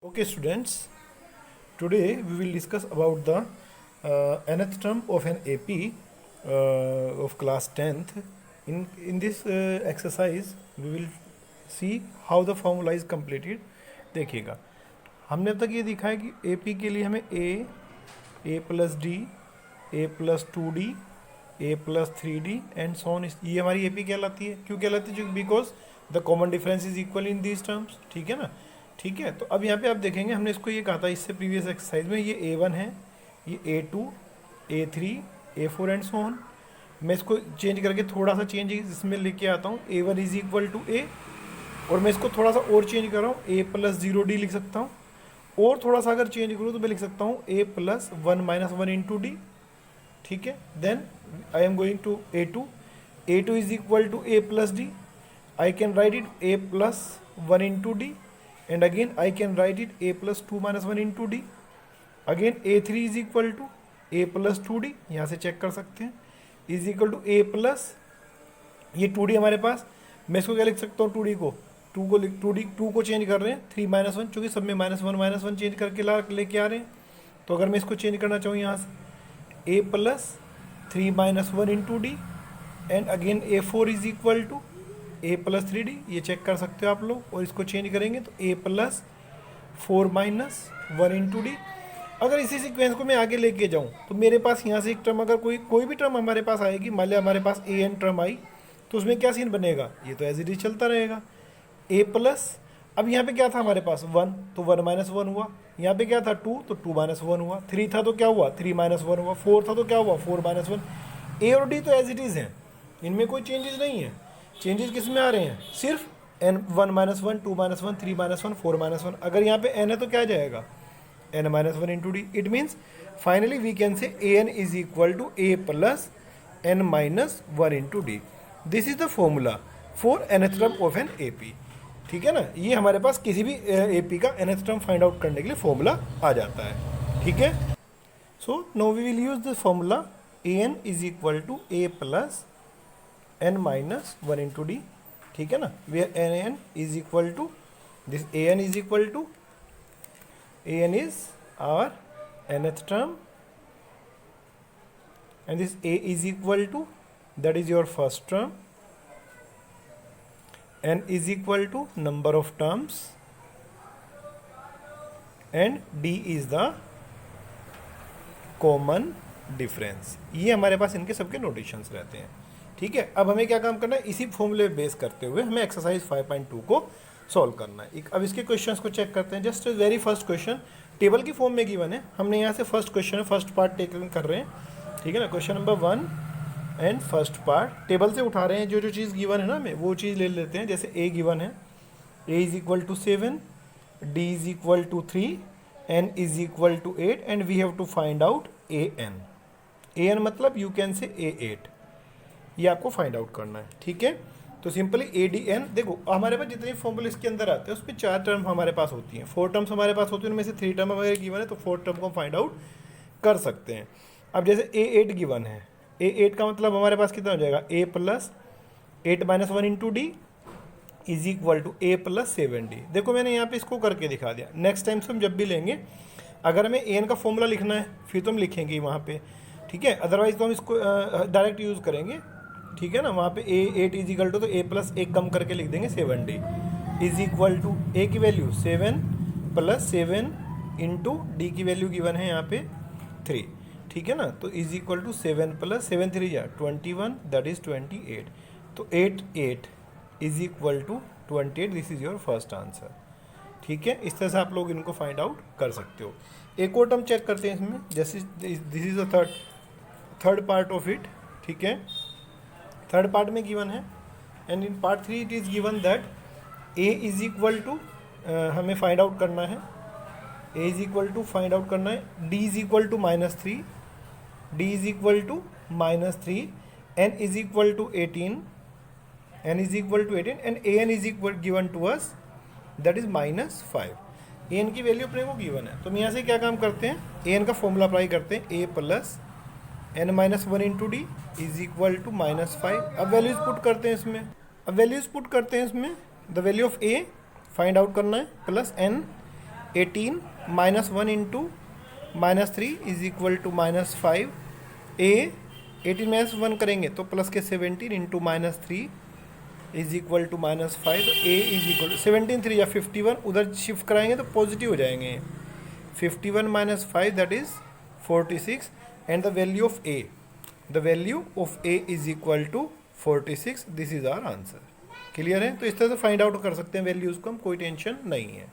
Okay, students. Today we will discuss about the nth term of an AP of class 10th. In this exercise, we will see how the formula is completed. देखिएगा, हमने अब तक ये देखा है कि AP के लिए हमें A plus D, A plus 2D, A plus 3D and so on, ये हमारी AP कहलाती है. क्यों कहलाती है? Because the common difference is equal in these terms. ठीक है ना. ठीक है, तो अब यहाँ पे आप देखेंगे हमने इसको ये कहा था इससे प्रीवियस एक्सरसाइज में, ये A1 है, ये A2, A3, A4 and so on. मैं इसको चेंज करके थोड़ा सा चेंज इसमें लेके आता हूँ. A1 is equal to A, और मैं इसको थोड़ा सा और चेंज कर रहा हूँ, A प्लस 0D लिख सकता हूँ. और थोड़ा सा अगर चेंज करूँ तो मैं लिख सकता हूँ A plus 1 minus 1 into D. ठीक है, then I am going to A2. A2 is equal to A plus D. I can write it A plus 1 into D. And again I can write it A plus 2 minus 1 into D. Again A3 is equal to A plus 2D, यहाँ से check कर सकते हैं, is equal to A plus, ये 2D हमारे पास, मैं इसको क्या लिख सकता हूँ 2D को, 2 को चेंज कर रहे हैं 3 माइनस 1, चूँकि सब में माइनस वन चेंज करके लेके आ रहे हैं. तो अगर मैं इसको चेंज करना चाहूँ यहाँ से A plus 3 minus 1 into D, and again A4 is equal to A plus 3D, ये चेक कर सकते हो आप लोग. और इसको चेंज करेंगे तो A plus 4 minus 1 into D. अगर इसी सीक्वेंस को मैं आगे लेके जाऊँ तो मेरे पास यहाँ से एक टर्म, अगर कोई भी टर्म हमारे पास आएगी, मान लिया हमारे पास AN टर्म आई, तो उसमें क्या सीन बनेगा, ये तो एज इट इज चलता रहेगा. A प्लस, अब यहाँ पे क्या था हमारे पास 1, तो 1 माइनस 1 हुआ. यहाँ पे क्या था 2, तो 2 माइनस 1 हुआ. 3 था तो क्या हुआ 3 माइनस 1 हुआ. 4 था तो क्या हुआ 4 माइनस 1. A और D तो एज इट इज़ हैं, इनमें कोई चेंजेस नहीं है. चेंजेस किस में आ रहे हैं, सिर्फ n 1 minus 1, 2 minus 1, 3 minus 1, 4 minus 1. अगर यहाँ पे n है तो क्या आ जाएगा n minus 1 into D. It means finally we can say an is equal to a plus n minus 1 into D. This is the formula for nth term of an AP. ठीक है ना, ये हमारे पास किसी भी AP का nth term find out करने के लिए फॉर्मूला आ जाता है. ठीक है, so no we will use the formula an is equal to a plus n minus 1 into D. ठीक है ना, where an is equal to this, an is equal to, an is our nth term, and this a is equal to, that is your first term, n is equal to number of terms, and d is the common difference. ये हमारे पास इनके सबके notations रहते हैं. ठीक है, अब हमें क्या काम करना है, इसी फॉर्मूले बेस करते हुए हमें एक्सरसाइज 5.2 को सॉल्व करना है. अब इसके क्वेश्चंस को चेक करते हैं. Just very first question table की फॉर्म में गिवन है. हमने यहाँ से first question, first part taken कर रहे हैं. ठीक है ना, question number 1 and first part table से उठा रहे हैं. जो चीज़ गिवन है ना, हमें वो चीज़ ले लेते हैं. जैसे A गिवन है, A is equal to 7, D is equal to 3, N is equal to 8, and we have to find out AN. AN मतलब यू कैन से A8, ये आपको फाइंड आउट करना है. ठीक है, तो सिंपली ADN, देखो हमारे पास जितने फॉर्मूले इसके अंदर आते हैं उसमें 4 टर्म हमारे पास होती हैं, 4 टर्म्स हमारे पास होती हैं, उनमें से 3 टर्म हमारे गिवन है, तो 4 टर्म को फाइंड आउट कर सकते हैं. अब जैसे A8 गिवन है, A8 का मतलब हमारे पास कितना हो जाएगा, A plus 8 minus 1 into D is equal to A plus 7D. देखो मैंने यहाँ पे इसको करके दिखा दिया. नेक्स्ट टाइम से हम जब भी लेंगे, अगर हमें AN का फॉर्मूला लिखना है फिर तो हम लिखेंगे वहाँ पे. ठीक है, अदरवाइज तो हम इसको डायरेक्ट यूज़ करेंगे. ठीक है ना, वहाँ पे A8 इज इक्वल टू, तो A प्लस 1 कम करके लिख देंगे 7D is equal to A की वैल्यू 7 प्लस 7 इंटू डी की वैल्यू गिवन है यहाँ पे 3. ठीक है ना, तो इज इक्वल टू 7 प्लस 7 3 या 21, दैट इज 28. तो 8 is equal to 28. This is your first answer. ठीक है, इस तरह से आप लोग इनको फाइंड आउट कर सकते हो. एक और टर्म चेक करते हैं इसमें. जैसे this is the third part of it. ठीक है, थर्ड पार्ट में गिवन है, and in part 3 it is given that A is equal to, हमें फाइंड आउट करना है, A is equal to find out करना है, D is equal to -3, D is equal to -3, N is equal to 18, N is equal to 18, and AN is equal given to us, that is -5. AN की value अपने को given है, तो हम यहाँ से क्या काम करते हैं, AN का फॉर्मूला अप्लाई करते हैं, A plus n minus 1 into D is equal to -5. अब वैल्यूज पुट करते हैं इसमें, the value of A find out करना है, plus n 18 minus 1 into -3 is equal to -5। A 18 minus 1 करेंगे तो प्लस के 17 इंटू -3 इज इक्वल टू -5। तो ए इज इक्वल टू 17 3 या 51, उधर शिफ्ट कराएंगे तो पॉजिटिव हो जाएंगे। 51 minus 5 that is 46 and the value of A, the value of A is equal to 46। This is our answer. Clear है? तो इस तरह से फाइंड आउट कर सकते हैं वैल्यूज़ को हम, कोई टेंशन नहीं है।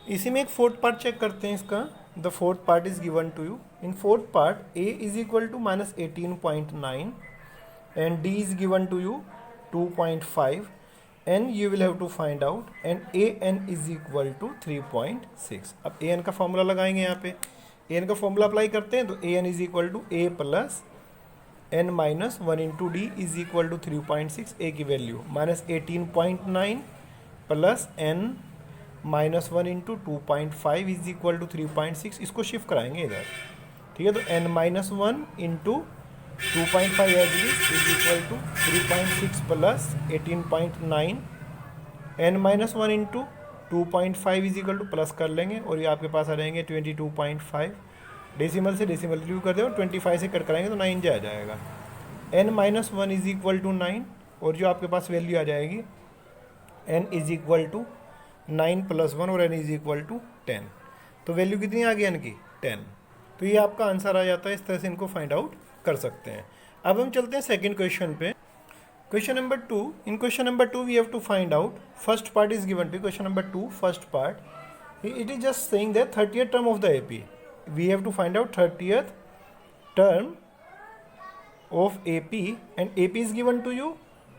इसी में एक फोर्थ पार्ट चेक करते हैं इसका। The fourth part is given to you. In fourth part A is equal to -18.9 and D is given to you 2.5 and you will have to find out and A N is equal to 3.6। अब A N का formula लगाएंगे यहाँ पे। A N का formula apply करते हैं तो A N is equal to A plus N minus 1 into D is equal to 3.6। A की value -18.9 plus N minus 1 into 2.5 is equal to 3.6। इसको शिफ्ट कराएंगे इधर, ठीक है। तो n minus 1 into 2.5 is equal to 3.6 plus 18.9। n minus 1 into 2.5 is equal to plus कर लेंगे और ये आपके पास आ जाएंगे 22.5। डेसिमल से डेसिमल रिव्यू कर दे और 25 से कट कराएंगे तो 9 जा जाएगा। n minus 1 is equal to 9 और जो आपके पास वैल्यू आ जाएगी n is equal to 9 plus 1 और n इज इक्वल टू 10। तो वैल्यू कितनी आ गई n की? 10। तो ये आपका आंसर आ जाता है। इस तरह से इनको फाइंड आउट कर सकते हैं। अब हम चलते हैं सेकंड क्वेश्चन पे। Question number 2। In question number 2 we have to find out first part is given to question number 2 first part. It is just saying that 30th term of the AP we have to find out 30th term of AP and AP is given to you,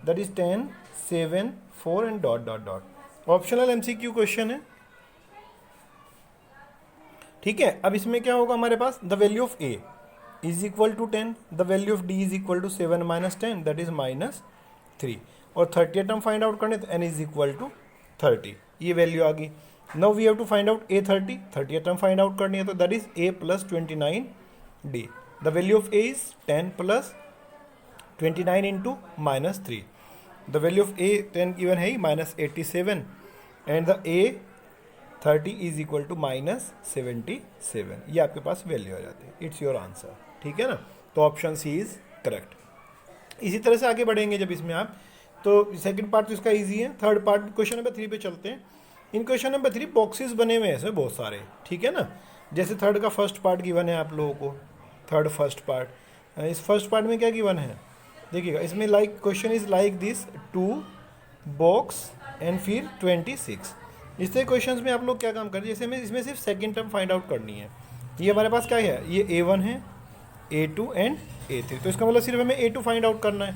that is 10 7 4 and dot dot dot। Optional MCQ question है, ठीक है। अब इसमें क्या होगा हमारे पास? The value of A is equal to 10, the value of D is equal to 7 minus 10 that is -3 और 30th टर्म फाइंड आउट करने तो n इज इक्वल टू 30। ये वैल्यू आ गई। Now we have to find out A30, 30th term find out करनी है तो that is A plus 29D। The value of A is 10 plus 29 into -3। The value of A 10 given है -87 and the A30 is equal to -77। ये आपके पास value आ जाती है। इट्स योर आंसर, ठीक है ना। तो ऑप्शन सी इज करेक्ट। इसी तरह से आगे बढ़ेंगे जब इसमें आप, तो सेकंड पार्ट तो इसका इजी है। थर्ड पार्ट क्वेश्चन नंबर 3 पे चलते हैं। इन क्वेश्चन नंबर 3 बॉक्सेस बने हुए हैं ऐसे बहुत सारे, ठीक है ना। जैसे थर्ड का फर्स्ट पार्ट गिवन है आप लोगों को, थर्ड फर्स्ट पार्ट। इस फर्स्ट पार्ट में क्या गिवन है देखिएगा। इसमें like question is like this 2 box and फिर 26। इस तरह क्वेश्चन में आप लोग क्या काम करें, जैसे हमें इसमें सिर्फ सेकेंड टर्म फाइंड आउट करनी है। ये हमारे पास क्या है, ये A1 है, A2 एंड A3। तो इसका मतलब सिर्फ हमें A2 फाइंड आउट करना है,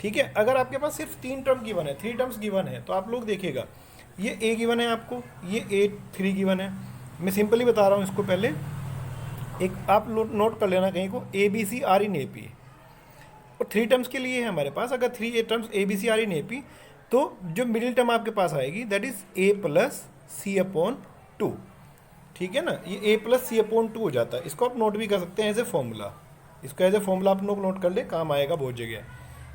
ठीक है। अगर आपके पास सिर्फ 3 टर्म गिवन है, 3 टर्म्स गिवन है, तो आप लोग देखिएगा ये A गिवन है आपको, ये A3 गिवन है। मैं सिंपली बता रहा हूँ इसको। पहले एक आप नोट कर लेना कहीं को, ABC आर इन AP और 3 टर्म्स के लिए है हमारे पास। अगर 3 terms ABC are in AP तो जो मिडिल टर्म आपके पास आएगी that is A plus C/2, ठीक है ना। ये A प्लस C/2 हो जाता है। इसको आप नोट भी कर सकते हैं एज ए फॉर्मूला। इसको एज ए फॉर्मूला आप लोग नोट कर ले, काम आएगा बहुत जगह,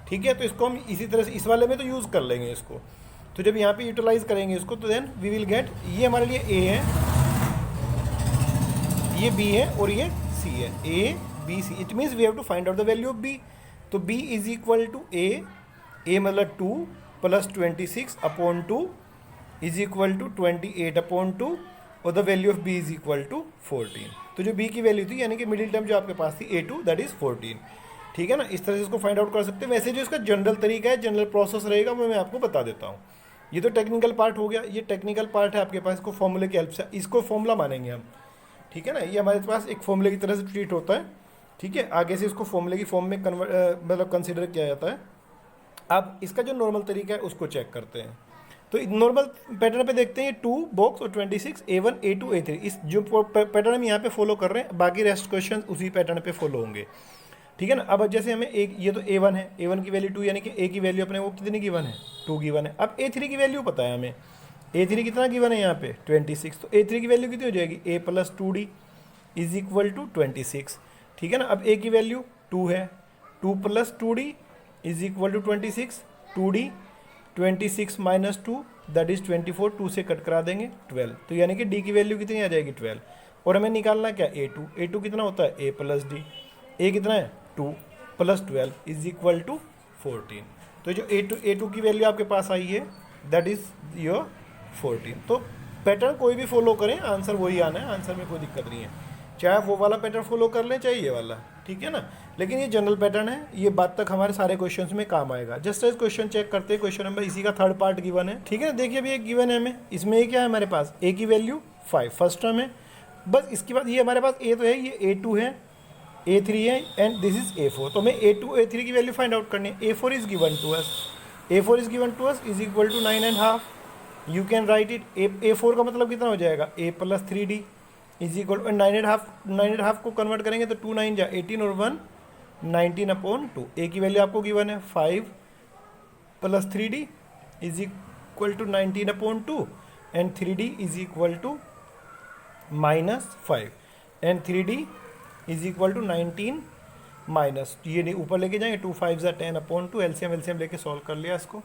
ठीक है। तो इसको हम इसी तरह से इस वाले में तो यूज़ कर लेंगे इसको। तो जब यहाँ पे यूटिलाइज करेंगे इसको तो देन वी विल गेट, ये हमारे लिए A है, ये B है और ये C है। A B C, it means we have to find out the value of B। तो B is equal to A मतलब 2 प्लस 26/2 इज इक्वल टू 28/2 और the value of B is equal to 14। तो जो B की value थी यानी कि middle term जो आपके पास थी A2 दैट इज 14, ठीक है ना। इस तरह से इसको फाइंड आउट कर सकते हैं। वैसे जो इसका जनरल तरीका है, जनरल प्रोसेस रहेगा, वो मैं आपको बता देता हूँ। ये तो टेक्निकल पार्ट हो गया, ये टेक्निकल पार्ट है आपके पास। इसको फॉर्मूले की हेल्प से, इसको फॉर्मूला मानेंगे हम, ठीक है ना। ये हमारे पास एक फॉर्मूले की तरह से ट्रीट होता है, ठीक है। आगे से इसको फॉर्मूले की फॉर्म में मतलब कंसिडर किया जाता है। अब इसका जो नॉर्मल तरीका है उसको चेक करते हैं। तो नॉर्मल पैटर्न पे देखते हैं, 2 बॉक्स और 26 A1 A2 A3। इस जो पैटर्न हम यहाँ पे फॉलो कर रहे हैं, बाकी रेस्ट क्वेश्चन उसी पैटर्न पे फॉलो होंगे, ठीक है ना। अब जैसे हमें एक, ये तो A1 है, A1 की वैल्यू 2 यानी कि A की वैल्यू अपने वो कितनी गिवन है, 2 गिवन है। अब A3 की वैल्यू पता है हमें, A3 कितना गिवन है यहाँ पे 26। तो A3 की वैल्यू कितनी हो जाएगी, A plus 2D is equal to 26, ठीक है ना। अब A की वैल्यू 2 है, 2 plus 2D is equal to 26, 2D 26 minus 2 that is 24, 2 से कट करा देंगे 12, तो यानी कि डी की वैल्यू कितनी आ जाएगी 12। और हमें निकालना क्या A2 कितना होता है A प्लस डी, ए कितना है 2 प्लस 12 इज इक्वल टू 14। तो जो A2 की वैल्यू आपके पास आई है दैट इज़ योर 14। तो पैटर्न कोई भी फॉलो करें आंसर वही आना है, आंसर में कोई दिक्कत नहीं है, चाहे वो वाला पैटर्न फॉलो कर लें चाहे ये वाला, ठीक है ना। लेकिन ये जनरल पैटर्न है, ये बात तक हमारे सारे क्वेश्चंस में काम आएगा। जस्ट एज क्वेश्चन चेक करते हैं, क्वेश्चन नंबर इसी का थर्ड पार्ट गिवन है, ठीक है ना। देखिए अभी एक गिवन है हमें, इसमें ये क्या है हमारे पास ए की वैल्यू 5 फर्स्ट टर्म है, बस इसके बाद ये हमारे पास ए तो है, ये A2 है, A3 है एंड दिस इज A4। तो हमें A2 A3 की वैल्यू फाइंड आउट करनी है। A4 is given to us, A4 is given to us is equal to 9.5। You can write it, A4 का मतलब कितना हो जाएगा A plus 3D is equal to 9.5 को कन्वर्ट करेंगे तो 2 9 जा 18 और 1 19/2। ए की वैल्यू आपको गिवन है 5 plus 3D is equal to 19/2 and 3D is equal to -5 and 3D is equal to 19 minus, ये नहीं ऊपर लेके जाएंगे 2 5 10/2, एलसीएम लेके सॉल्व कर लिया इसको।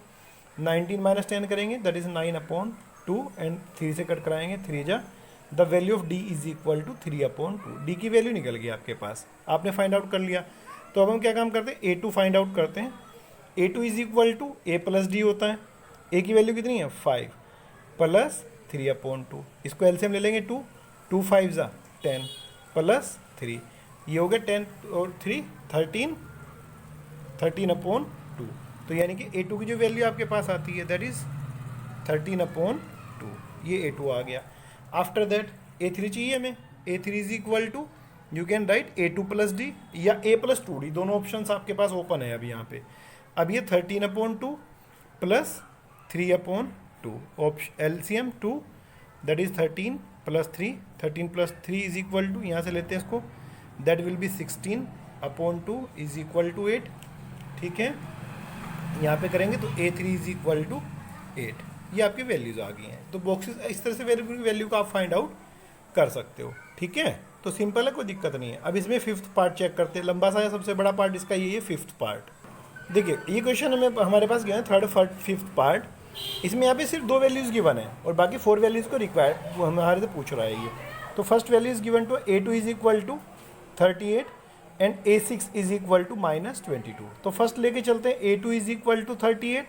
19 माइनस 10 करेंगे दैट इज 9/2 एंड 3 से कट कराएंगे 3 जा, the value of D is equal to 3/2। D की वैल्यू निकल गई आपके पास, आपने फाइंड आउट कर लिया। तो अब हम क्या काम करते हैं A2 फाइंड आउट करते हैं। A2 is equal to A plus D होता है, ए की वैल्यू कितनी है 5 प्लस 3/2, इसको एलसीएम ले लेंगे 2 5 जा 10 प्लस 3, ये हो गया 10 और 3 13/2। तो यानी कि A2 की जो वैल्यू आपके पास आती है दैट इज 13/2, ये A2 आ गया। आफ्टर दैट A3 चाहिए हमें, A3 is equal to you can write A2 plus D या A प्लस 2D, दोनों ऑप्शन आपके पास ओपन है अभी यहाँ पे। अब ये 13/2 plus 3/2, option LCM 2 that is 13 plus 3, 13 plus 3 is equal to, यहाँ से लेते हैं इसको, that will be 16/2 is equal to 8, ठीक है। यहाँ पे करेंगे तो A3 इज इक्वल टू 8, ये आपकी वैल्यूज आ गई हैं। तो बॉक्सेस इस तरह से वैल्यू को आप फाइंड आउट कर सकते हो, ठीक है। तो सिंपल है, कोई दिक्कत नहीं है। अब इसमें फिफ्थ पार्ट चेक करते हैं, लंबा सा है सबसे बड़ा पार्ट इसका ये है फिफ्थ पार्ट। देखिए ये क्वेश्चन हमें हमारे पास गया है थर्ड फिफ्थ पार्ट, इसमें यहाँ पे सिर्फ 2 वैल्यूज़ गिवन है और बाकी 4 वैल्यूज़ को रिक्वायर्ड वो हमारे से पूछ रहा है ये। तो first value is given to A2 is equal to 38 and A6 is equal to -22। तो फर्स्ट लेके चलते हैं A2 is equal to 38,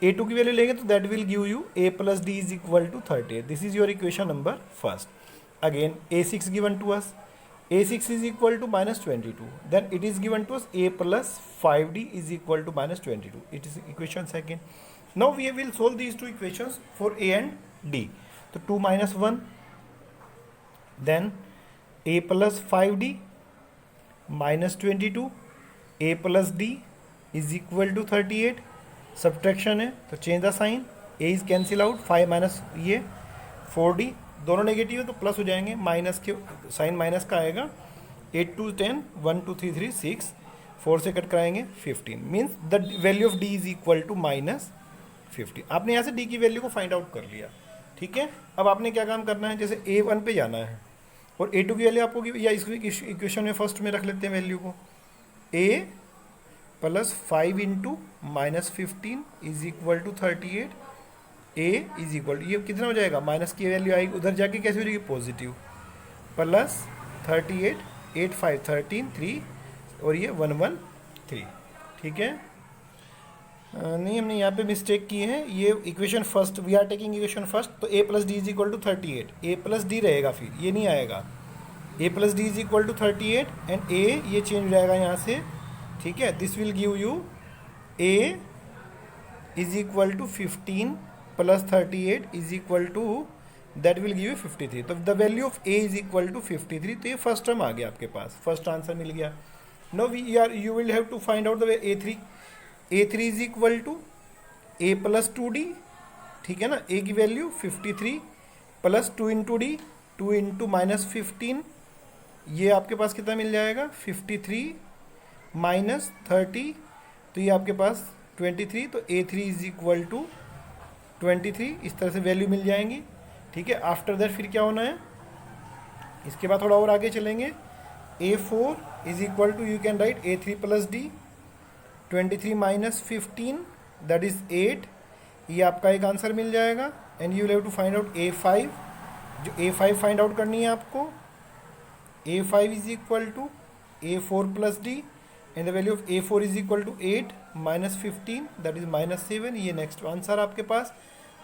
A2 की वैल्यू लेंगे तो that will give you A plus D is equal to 38। This is your equation number first. Again A6 given to us, A6 is equal to -22, then it is given to us A plus 5D is equal to -22. It is equation second. Now we will solve these two equations for A and D. So 2 minus 1, then A plus 5D -22, A plus D is equal to 38. Subtraction है तो change the sign, A is cancel out, 5 minus ये 4D दोनों negative है तो plus हो जाएंगे, minus के sign minus का आएगा। 8 2 10, 1 2 3 3 6, 4 से कट कराएंगे 15, means the value of D is equal to -15। आपने यहाँ से डी की वैल्यू को फाइंड आउट कर लिया, ठीक है। अब आपने क्या काम करना है, जैसे A1 पे जाना है और A2 की वैल्यू आपको या इस इक्वेशन में फर्स्ट में रख लेते हैं वैल्यू को, A plus 5 into -15 is equal to 38, A is equal, ये कितना हो जाएगा, माइनस की वैल्यू आएगी उधर जाके कैसे हो जाएगी पॉजिटिव, प्लस 38 8 5 13 3 और ये 1 1 3, ठीक है। नहीं हमने यहाँ पे मिस्टेक की है, ये equation first we are taking equation first, तो A plus D is equal to 38, A plus D रहेगा, फिर ये नहीं आएगा, A plus D is equal to 38 and A ये चेंज हो जाएगा यहाँ से, ठीक है। This will give you A is equal to 15 plus 38 is equal to that will give you 53। तो the value of A is equal to 53। तो ये फर्स्ट टर्म आ गया आपके पास, फर्स्ट आंसर मिल गया। Now we are you will have to find out the A3, A3 is equal to A plus 2D, ठीक है ना। A की value 53 plus 2 into D, 2 into -15, ये आपके पास कितना मिल जाएगा 53 माइनस 30, तो ये आपके पास 23। तो A3 इज इक्वल टू 23, इस तरह से वैल्यू मिल जाएंगी, ठीक है। आफ्टर दैट फिर क्या होना है, इसके बाद थोड़ा और आगे चलेंगे, A4 is equal to you can write A3 plus D, 23 minus 15 that is 8 ये आपका एक आंसर मिल जाएगा। And you will have to find out A5, जो A5 फाइंड आउट करनी है आपको। A5 is equal to A4 plus D, and the value of A4 is equal to 8 minus 15 that is minus 7। ये next answer आपके पास।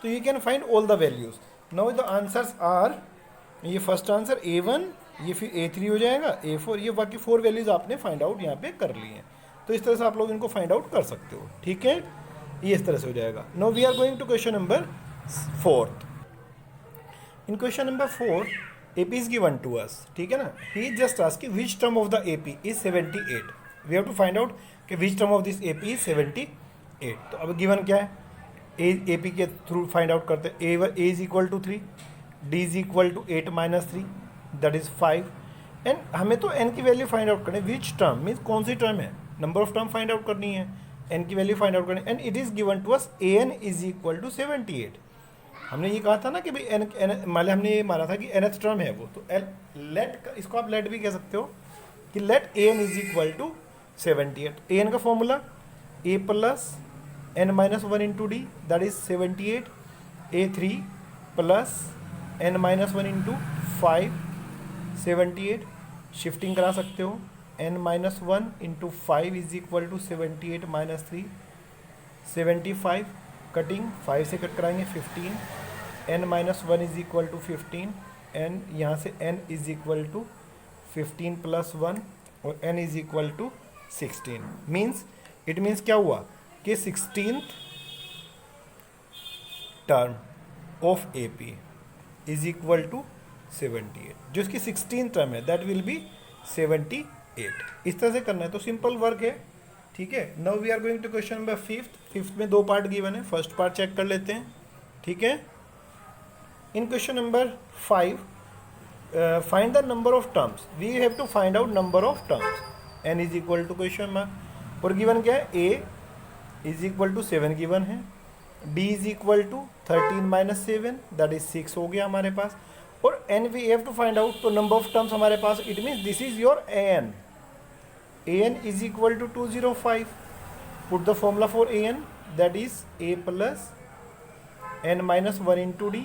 तो you can find all the values. Now the answers are, ये first answer A1, ये फिर A3 हो जाएगा, A4, ये बाकी 4 वैल्यूज आपने फाइंड आउट यहाँ पे कर ली हैं। तो इस तरह से आप लोग इनको फाइंड आउट कर सकते हो, ठीक है। ये इस तरह से हो जाएगा। Now we are going to question number 4। In question number 4 AP is given to us, ठीक है ना। he just asked which term of the AP is 78। we have to find out कि which term of this AP is 78। तो अब given क्या है, AP के through find out करते हैं। A is equal to 3, D is equal to 8 minus 3 that is 5। And हमें तो n की वैल्यू फाइंड आउट करनी है। विच टर्म मीन्स कौन सी टर्म है, number of term find out करनी है, n की वैल्यू फाइंड आउट करनी है। And it is given to us an is equal to 78। हमने ये कहा था ना कि भाई n मान हमने ये माना था कि nth टर्म है वो, तो लेट, इसको आप लेट भी कह सकते हो कि let an is equal to 78। an का formula a plus n minus 1 into D that is 78, A3 plus n minus 1 into 5 78। Shifting करा सकते हो, n minus 1 into 5 is equal to 78 minus 3 75। Cutting 5 से कट कराएंगे 15, n minus 1 is equal to 15, n यहाँ से n is equal to 15 plus 1 और n is equal to 16। Means it means क्या हुआ कि 16th term of AP is equal to 78। जो इसकी 16th टर्म है दैट विल बी 78। इस तरह से करना है, तो सिंपल वर्क है, ठीक है। Now we are going to question number 5th में 2 पार्ट गिवन है। फर्स्ट पार्ट चेक कर लेते हैं, ठीक है। In question number 5 find the number of terms, we have to find out number of terms. n is equal to question mark, और given क्या है, a is equal to 7 given है, d is equal to 13 minus 7 that is 6 हो गया हमारे पास, और n we have to find out. तो नंबर ऑफ टर्म्स हमारे पास, it means this is your an is equal to 205। put the formula for an, that is a plus n minus 1 into d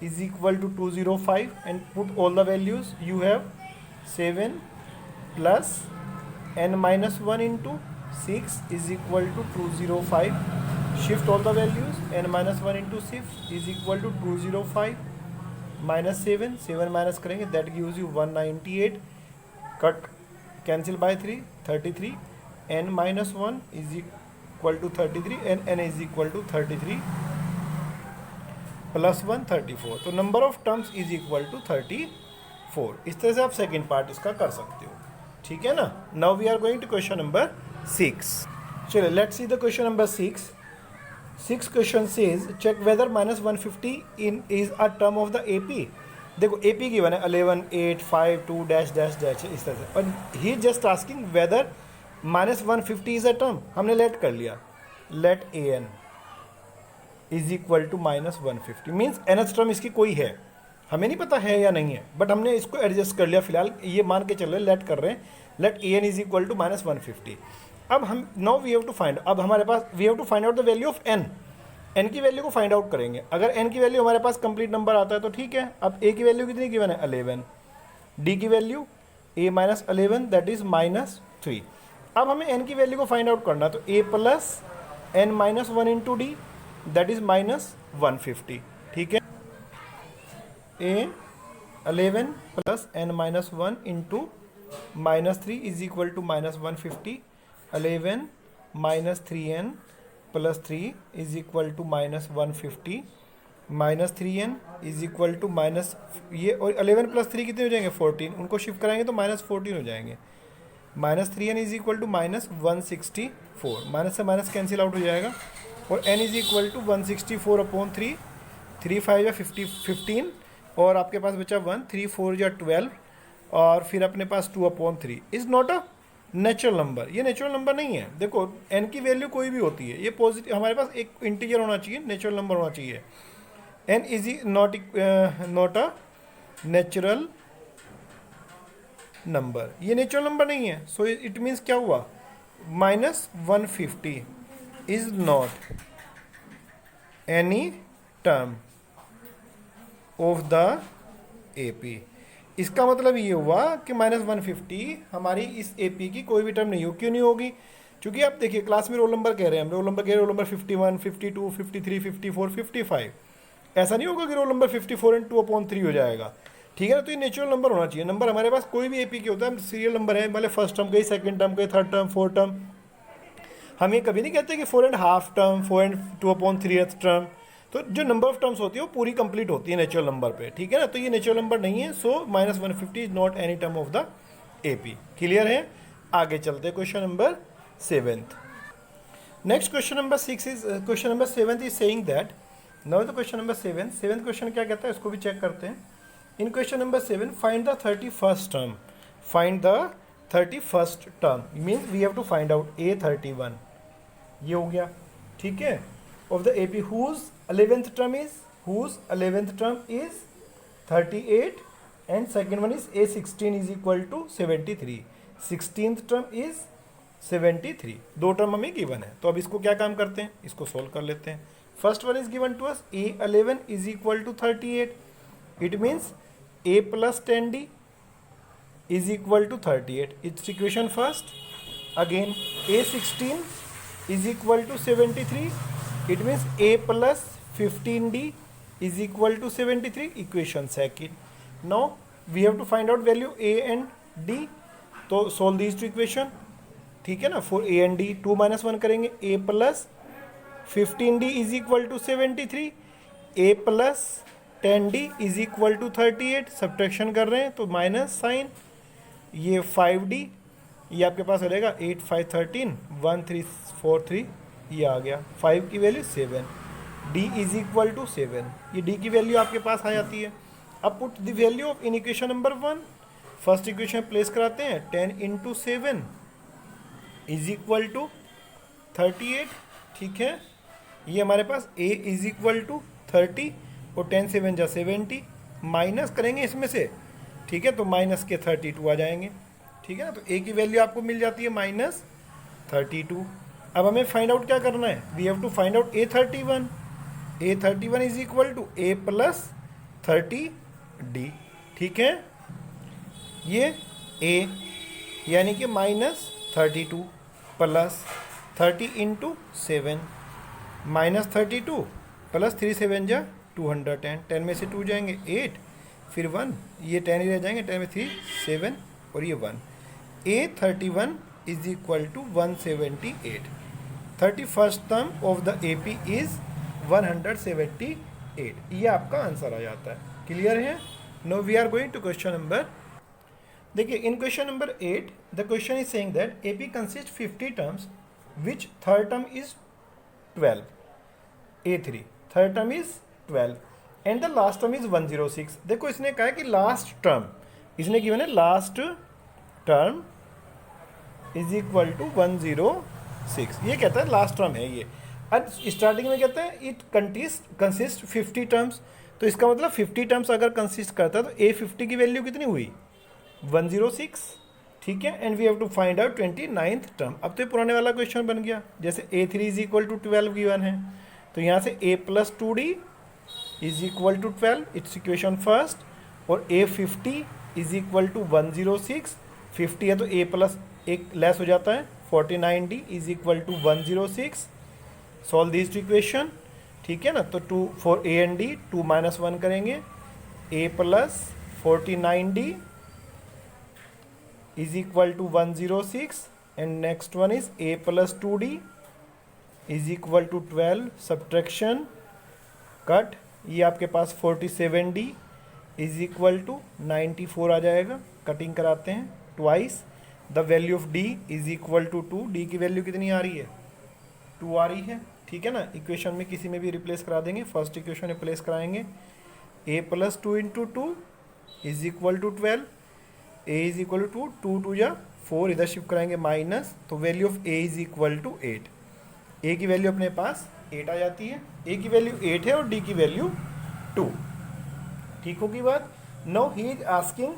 is equal to 205, and put all the values। you have 7 plus n minus 1 into 6 is equal to 205। shift all the values, n minus 1 into 6 is equal to 205 minus 7, 7 minus करेंगे that gives you 198। cut cancel by 3, 33, n minus 1 is equal to 33 and n is equal to 33 plus 1 34। तो number of terms is equal to 34। इस तरह से आप second part इसका कर सकते हो, ठीक है ना। Now we are going to question number 6। चलिए let's see the question number 6। 6 question says check whether minus 150 in is a term of the AP। देखो AP गिवन है 11 8 5 2 डैश डैश डैश इस तरह से, और he just asking whether minus 150 is a term. हमने let कर लिया, let an is equal to minus 150 means nth term इसकी कोई है, हमें नहीं पता है या नहीं है, बट हमने इसको एडजस्ट कर लिया। फिलहाल ये मान के चल रहे लेट कर रहे हैं, let an is equal to minus 150। अब हम now we have to find, अब हमारे पास we have to find out the value of n की वैल्यू को फाइंड आउट करेंगे। अगर n की वैल्यू हमारे पास कंप्लीट नंबर आता है तो ठीक है। अब a की वैल्यू कितनी गिवन है 11, d की value a minus 11 that is minus 3। अब हमें n की वैल्यू को फाइंड आउट करना, तो a plus n minus 1 into D that is minus 150, ठीक है। a 11 plus n minus 1 into minus 3 is equal to minus 150। 11 minus 3n plus 3 is equal to minus 150 minus 3n is equal to minus, ये और 11 plus 3 कितने हो जाएंगे 14, उनको shift कराएंगे तो माइनस 14 हो जाएंगे। Minus 3n is equal to minus 164, minus से माइनस कैंसिल आउट हो जाएगा, और n is equal to 164 upon 3, 3 5 या 15 और आपके पास बचा 1, 3 4 या 12 और फिर अपने पास 2 upon 3 is not a natural number. ये नेचुरल नंबर नहीं है। देखो n की वैल्यू कोई भी होती है, ये पॉजिटिव, हमारे पास एक इंटीजर होना चाहिए, नेचुरल नंबर होना चाहिए। n is not a natural number, ये नेचुरल नंबर नहीं है। सो इट मीन्स क्या हुआ, minus 150 is not any term of the AP। इसका मतलब ये हुआ कि -150 हमारी इस AP की कोई भी टर्म नहीं हो। क्यों नहीं होगी? क्योंकि आप देखिए क्लास में रोल नंबर कह रहे हैं, हम रोल नंबर कह रहे हैं रोल नंबर 51, 52, 53, 54, 55। ऐसा नहीं होगा कि रोल नंबर 54 एंड 2/3 हो जाएगा, ठीक है ना। तो ये नेचुरल नंबर होना चाहिए। नंबर हमारे पास कोई भी AP के होता है, सीरियल नंबर है, मतलब फर्स्ट टर्म कहीं, सेकंड टर्म कहीं, थर्ड टर्म, फोर्थ टर्म। हम ये कभी नहीं कहते कि 4.5 टर्म, 4 and 2/3 टर्म। तो जो नंबर ऑफ टर्म्स होती है वो पूरी कंप्लीट होती है नेचुरल नंबर पे, ठीक है ना। तो ये नेचुरल नंबर नहीं है, so -150 is not any term of the AP। Clear है? आगे चलते हैं question number 7th। Next question number 6 is question number 7th is saying that, now the question number 7th question क्या कहता है इसको भी चेक करते हैं। In question number 7 find the 31st term. Find the 31st term means we have to find out A31, ये हो गया, ठीक है। Of the AP whose 11th term is 38 and second one is A16 is equal to 73। 16th term is 73। दो term हमें given है, तो अब इसको क्या काम करते हैं, इसको सोल्व कर लेते हैं। First one is given to us A11 is equal to 38। It means A plus 10D is equal to 38। It's equation first. Again A16 is equal to 73। It means A plus 15D is equal to 73, equation second। Now we have to find out value A and D, तो solve these two equation, ठीक है ना। for A and D 2 - 1 करेंगे, A plus 15D is equal to 73, A plus 10D is equal to 38। Subtraction कर रहे हैं तो minus sign, ये 5D, ये आपके पास रहेगा 8 5 13 1 3 4 3, ये आ गया। 5 की value 7, D is equal to 7, ये D की वैल्यू आपके पास आ जाती है। अब put the value of in equation number 1, first equation place कराते हैं। 10 × 7 इज इक्वल टू 38, ठीक है। ये हमारे पास A इज इक्वल टू 30 और 10 7 जा 70, माइनस करेंगे इसमें से, ठीक है, तो माइनस के 32 आ जाएंगे, ठीक है ना। तो A की वैल्यू आपको मिल जाती है -32। अब हमें फाइंड आउट क्या करना है, we have to find out A31। A31 is equal to A plus 30D, ठीक है। ये A यानी कि -32 प्लस 30 × 7, -32 प्लस 3 7 जा 210, 10 में से 2 जाएंगे 8, फिर 1, ये 10 ही रह जाएंगे, 10 में 3 7 और ये 1। A31 is equal to 178। 31st term of the AP is 178, ये आपका आंसर आ जाता है। क्लियर है? Now we are going to question number, देखिए in question number 8 the question is saying that AP consist 50 terms which third term is 12। A3 third term is 12 and the last term is 106। देखो इसने कहा है कि last term, इसने given है last term is equal to 106, ये कहता है लास्ट टर्म है ये। अब स्टार्टिंग में कहता है इट कंसिस्ट 50 टर्म्स, तो इसका मतलब 50 टर्म्स अगर कंसिस्ट करता है तो A50 की वैल्यू कितनी हुई 106, ठीक है। And we have to find out 29th term. अब तो ये पुराने वाला क्वेश्चन बन गया, जैसे A3 is equal to 12 given है, तो यहाँ से A plus 2D is equal to 12, it's equation first, और A50 इज इक्वल टू 106, 50 है तो A प्लस एक लेस हो जाता है, 49D is equal to 106। Solve this two equation, ठीक है ना। तो 2 for A and D 2 - 1 करेंगे, A plus 49D is equal to 106 and next one is A plus 2D is equal to 12, subtraction cut, ये आपके पास 47D इज इक्वल टू 94 आ जाएगा। कटिंग कराते हैं twice, the value of D is equal to 2, D की value कितनी आ रही है 2 आ रही है, ठीक है ना। इक्वेशन में किसी में भी रिप्लेस करा देंगे, फर्स्ट इक्वेशन में प्लेस कराएंगे, A plus 2 × 2 is equal to 12, A is equal to 2 2 या 4, इधर शिफ्ट कराएंगे माइनस, तो value of A is equal to 8। A की वैल्यू अपने पास 8 आ जाती है, A की वैल्यू 8 है और D की वैल्यू 2, ठीक होगी बात। नाउ ही इज आस्किंग,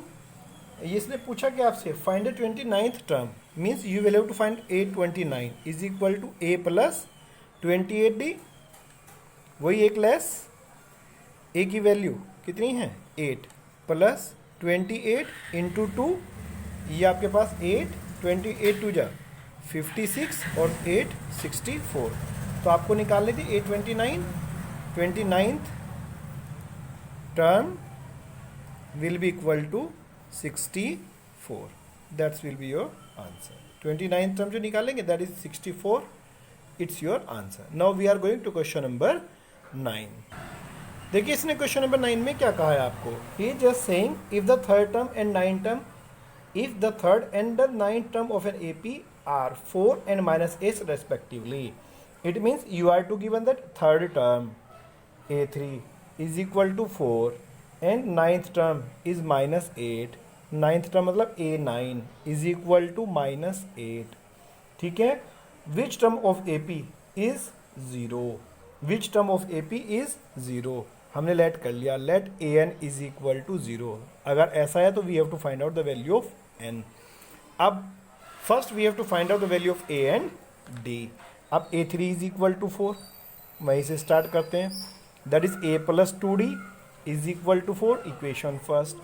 इसने पूछा कि आपसे find the 29th term, means you will have to find A29 is equal to A plus 28D वही एक लेस ए की वैल्यू कितनी है 8 प्लस 28 इंटू 2, ये आपके पास 8, 28 टू जा 56 और 8 64। तो आपको निकालनी थी 829, 29th term will be equal to 64. That will be your answer. 29th term जो निकालेंगे that is 64. It's your answer. Now we are going to question number 9. देखिए इसने क्वेश्चन नंबर 9 में क्या कहा है आपको. He is just saying if the third term and ninth term, if the third and the ninth term of an AP are 4 and minus s respectively, it means you are to given that third term A3 is equal to 4 and ninth term is minus 8. ninth term मतलब A9 is equal to minus 8. ठीक है. Which term of AP is 0? Which term of AP is 0? हमने let कर लिया. Let an is equal to 0. अगर ऐसा है तो we have to find out the value of n. अब first we have to find out the value of a and d. अब A3 is equal to 4. वहीं से स्टार्ट करते हैं. That is a plus 2d is equal to 4, equation first,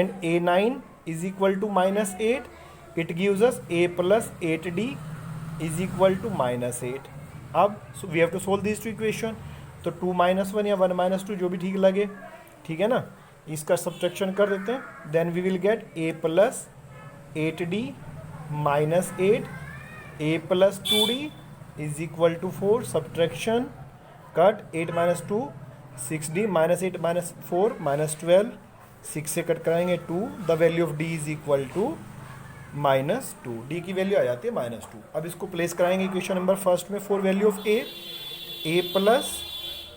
and a9 is equal to minus 8. It gives us a plus 8d is equal to minus 8. अब so we have to solve these two equation. तो 2 minus 1 या 1 minus 2 जो भी ठीक लगे, ठीक है ना, इसका सब्ट्रैक्शन कर देते हैं. Then we will get a plus 8d minus 8, a plus 2d is equal to 4. Subtraction cut 8 minus 2 6d minus 8 minus 4 minus 12, 6 से कट कराएंगे 2. The value of d is equal to minus 2. d की value आ जाती है minus 2. अब इसको place कराएंगे equation number first में. For value of a plus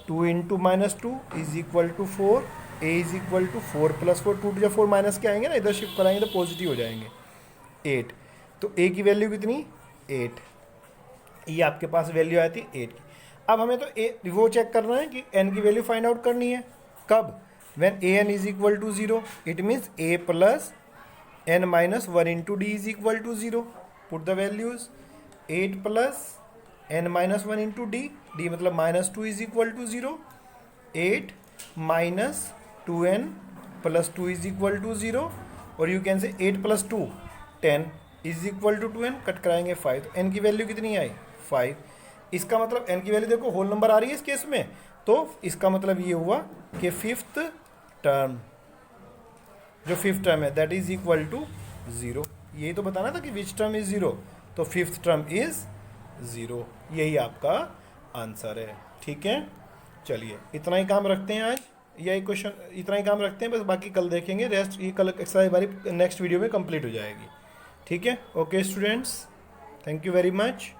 2 into minus 2 is equal to 4. a is equal to 4 plus 4, 2 to 4 minus के आएंगे ना, इधर शिफ्ट कराएंगे तो पॉजिटिव हो जाएंगे. 8. तो a की वैल्यू कितनी 8. ये आपके पास वैल्यू आती है 8 की. अब हमें तो वो चेक करना है कि n की वैल्यू फाइंड आउट करनी है. कब? When an is equal to 0. It means a plus n minus 1 into D is equal to 0. Put the values. 8 plus n minus 1 into D, D मतलब minus 2 is equal to 0. 8 minus 2n plus 2 is equal to 0. और you can say 8 plus 2 10 is equal to 2n. Cut कराएंगे 5. तो n की value कितनी आई 5. इसका मतलब n की value देखो होल नंबर आ रही है इस केस में, तो इसका मतलब ये हुआ कि फिफ्थ टर्म, जो फिफ्थ टर्म है दैट इज इक्वल टू 0. यही तो बताना था कि विच टर्म इज 0, तो फिफ्थ टर्म इज 0. यही आपका आंसर है. ठीक है, चलिए इतना ही काम रखते हैं आज. यही क्वेश्चन इतना ही काम रखते हैं बस, बाकी कल देखेंगे. रेस्ट ये कल एक्सरसाइज हमारी नेक्स्ट वीडियो में कंप्लीट हो जाएगी. ठीक है. Okay students, thank you very much.